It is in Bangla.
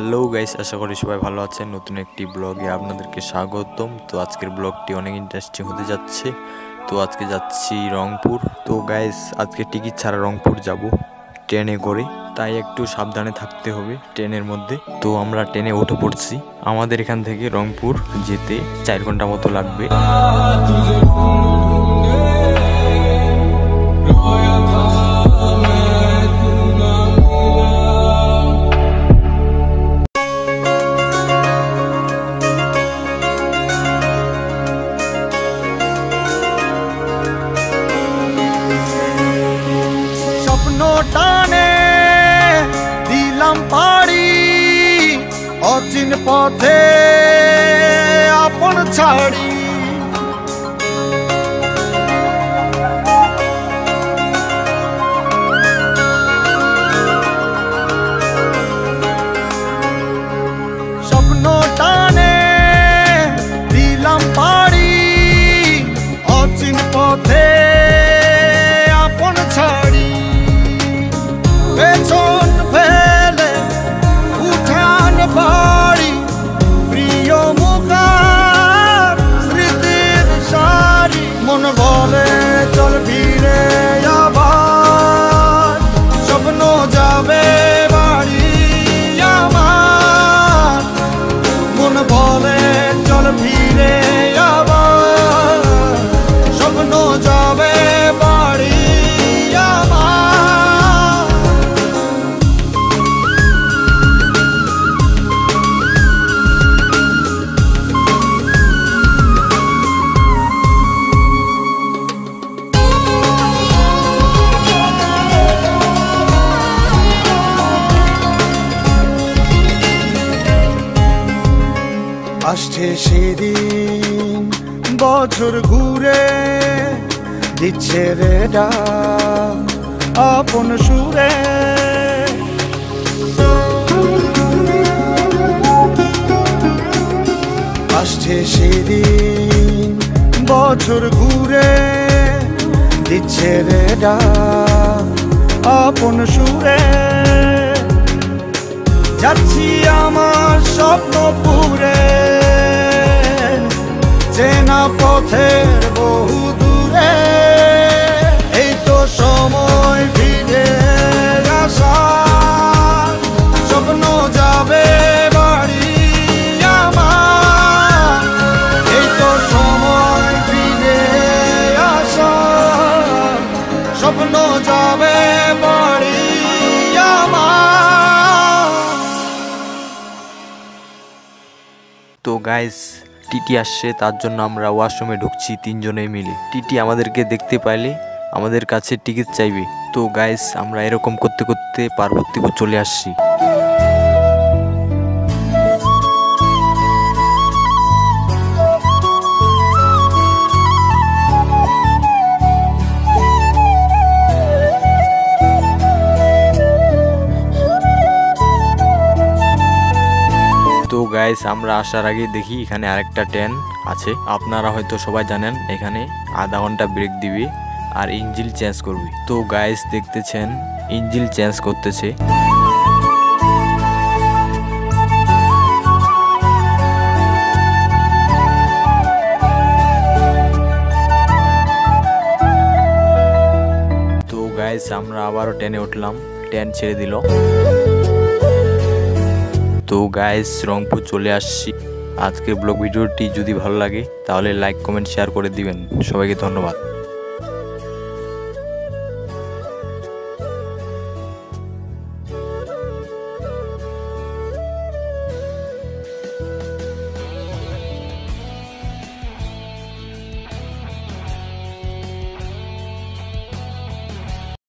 হ্যালো গাইস, আশা করি সবাই ভালো আছেন। নতুন একটি ব্লগে আপনাদেরকে স্বাগতম। তো আজকের ব্লগটি অনেক ইন্টারেস্টিং হতে যাচ্ছে। তো আজকে যাচ্ছি রংপুর। তো গাইস আজকে টিকিট ছাড়া রংপুর যাব ট্রেনে করে, তাই একটু সাবধানে থাকতে হবে ট্রেনের মধ্যে। তো আমরা ট্রেনে উঠে পড়ছি। আমাদের এখান থেকে রংপুর যেতে 4 ঘন্টা মতো লাগবে। টানে দিলাম পাড়ি অচিন পথে আপন ছাড়ি, স্বপ্ন টানে দিলাম পাড়ি অচিন পথে আপন ছাড়ি, পেছন ফেলে উঠান বাড়ি প্রিয় মুখার স্মৃতির সারি, মন বলে চল ফিরে আবার স্বপ্ন যাবে বাড়ি আমার, মন বলে চল ফিরে আবার স্বপ্ন যাবে বাড়ি আমার। আসছে সেদিন বছর ঘুরে দিচ্ছে রে ডাক আপন সুরে, আসছে সেদিন বছর ঘুরে দিচ্ছে রে ডাক আপন সুরে, যাচ্ছি আমার স্বপ্ন পুরে চেনা পথের বহু দূরে, এই তো সময় ফিরে আসার স্বপ্ন যাবে বাড়ি আমার, এই তো সময় ফিরে আসার স্বপ্ন যাবে বাড়ি আমার। তো গাইস টিটি আসছে, তার জন্য আমরা ওয়াশরুমে ঢুকছি 3 জনে মিলে। টিটি আমাদেরকে দেখতে পাইলে আমাদের কাছে টিকিট চাইবে। তো গাইস আমরা এরকম করতে করতে পার্বতীপুর চলে আসছি। তো গাইস আমরা আসার আগে দেখি এখানে আরেকটা ট্রেন আছে। আপনারা হয়তো সবাই জানেন এখানে আধা ঘন্টা ব্রেক দিবে আর ইঞ্জিন চেঞ্জ করবে। তো গাইস দেখতেছেন ইঞ্জিন চেঞ্জ করতেছে। তো গাইস আমরা আবারও ট্রেনে উঠলাম, ট্রেন ছেড়ে দিল। তো গাইস রংপুর চলে আসছি। আজকের ব্লগ ভিডিওটি যদি ভালো লাগে তাহলে লাইক কমেন্ট শেয়ার করে দিবেন। সবাইকে ধন্যবাদ।